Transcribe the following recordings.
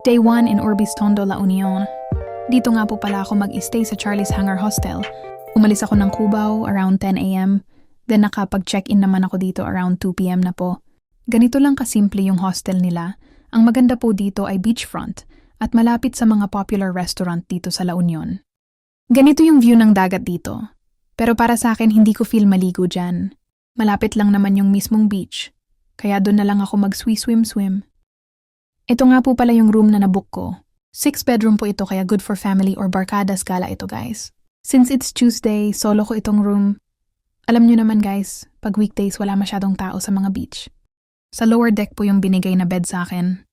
Day 1 in Orbis Tondo, La Union. Dito nga po pala ako mag-stay sa Charlie's Hangar Hostel. Umalis ako ng Cubao around 10 a.m. Then nakapag-check-in naman ako dito around 2 p.m. na po. Ganito lang kasimple yung hostel nila. Ang maganda po dito ay beachfront at malapit sa mga popular restaurant dito sa La Union. Ganito yung view ng dagat dito. Pero para sa akin hindi ko feel maligo dyan. Malapit lang naman yung mismong beach. Kaya doon na lang ako mag-swim. Ito nga po pala yung room na nabook ko. 6-bedroom po ito kaya good for family or barkadas gala ito guys. Since it's Tuesday, solo ko itong room. Alam nyo naman guys, pag weekdays wala masyadong tao sa mga beach. Sa lower deck po yung binigay na bed sa akin.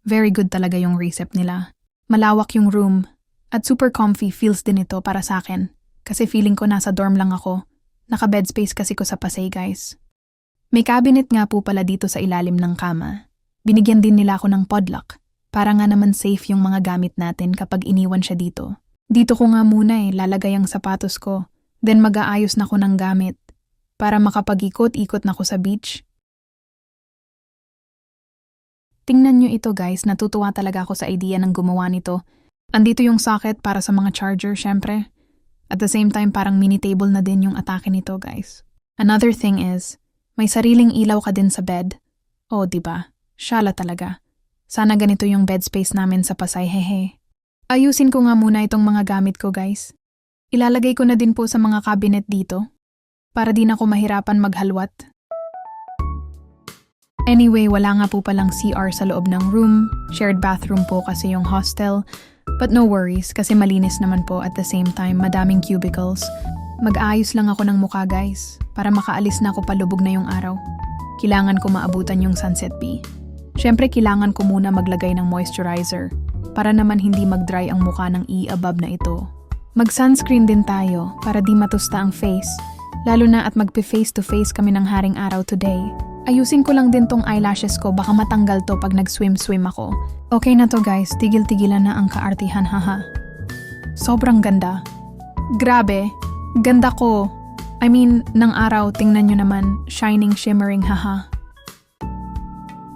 Very good talaga yung recep nila. Malawak yung room at super comfy feels din ito para sa akin. Kasi feeling ko nasa dorm lang ako. Naka-bed space kasi ko sa Pasay guys. May cabinet nga po pala dito sa ilalim ng kama. Binigyan din nila ako ng podlock. Para nga naman safe yung mga gamit natin kapag iniwan siya dito. Dito ko nga muna lalagay ang sapatos ko. Then mag-aayos na ko ng gamit. Para makapag-ikot-ikot na ko sa beach. Tingnan nyo ito guys, natutuwa talaga ako sa idea ng gumawa nito. Andito yung socket para sa mga charger syempre. At the same time parang mini table na din yung atake nito guys. Another thing is, may sariling ilaw ka din sa bed. Oh, diba? Shala talaga. Sana ganito yung bed space namin sa Pasay, hehe. Ayusin ko nga muna itong mga gamit ko, guys. Ilalagay ko na din po sa mga cabinet dito. Para di na ako mahirapan maghalwat. Anyway, wala nga po palang CR sa loob ng room. Shared bathroom po kasi yung hostel. But no worries, kasi malinis naman po at the same time, madaming cubicles. Mag-aayos lang ako ng mukha, guys. Para makaalis na ako palubog na yung araw. Kailangan ko maabutan yung sunset bee. Siyempre, kailangan ko muna maglagay ng moisturizer para naman hindi mag-dry ang mukha ng i-above na ito. Mag-sunscreen din tayo para di matusta ang face, lalo na at magpe-face-to-face kami ng haring araw today. Ayusin ko lang din tong eyelashes ko, baka matanggal to pag nag-swim-swim ako. Okay na to guys, tigil-tigilan na ang kaartihan, haha. Sobrang ganda. Grabe, ganda ko. I mean, ng araw, tingnan nyo naman, shining, shimmering, haha.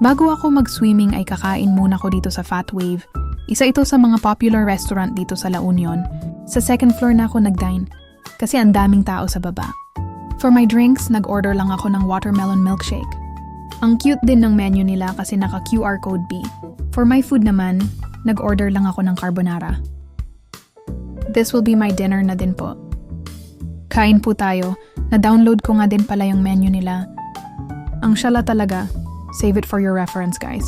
Bago ako mag-swimming ay kakain muna ko dito sa Fat Wave. Isa ito sa mga popular restaurant dito sa La Union. Sa second floor na ako nag-dine kasi ang daming tao sa baba. For my drinks, nag-order lang ako ng watermelon milkshake. Ang cute din ng menu nila kasi naka-QR code B. For my food naman, nag-order lang ako ng carbonara. This will be my dinner na din po. Kain po tayo. Na-download ko nga din pala yung menu nila. Ang syala talaga. Save it for your reference, guys.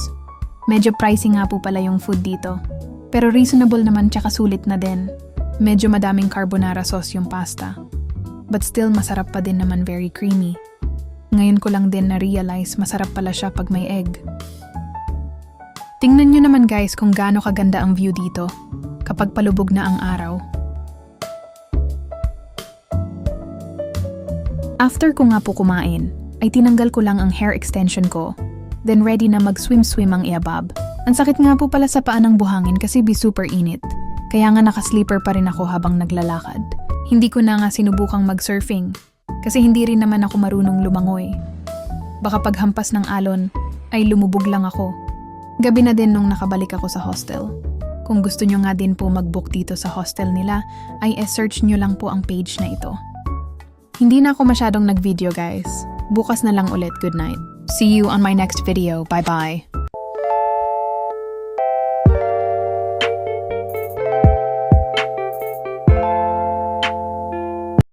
Medyo pricey nga po pala yung food dito. Pero reasonable naman tsaka sulit na din. Medyo madaming carbonara sauce yung pasta. But still, masarap pa din naman, very creamy. Ngayon ko lang din na-realize masarap pala siya pag may egg. Tingnan nyo naman guys kung gaano kaganda ang view dito kapag palubog na ang araw. After ko nga po kumain, ay tinanggal ko lang ang hair extension ko. Then ready na mag-swim-swim ang iabab. Ang sakit nga po pala sa paa ng buhangin kasi super init. Kaya nga naka-sleeper pa rin ako habang naglalakad. Hindi ko na nga sinubukang mag-surfing. Kasi hindi rin naman ako marunong lumangoy. Baka paghampas ng alon, ay lumubog lang ako. Gabi na din nung nakabalik ako sa hostel. Kung gusto nyo nga din po mag-book dito sa hostel nila, ay search nyo lang po ang page na ito. Hindi na ako masyadong nag-video guys. Bukas na lang ulit, good night. See you on my next video. Bye-bye.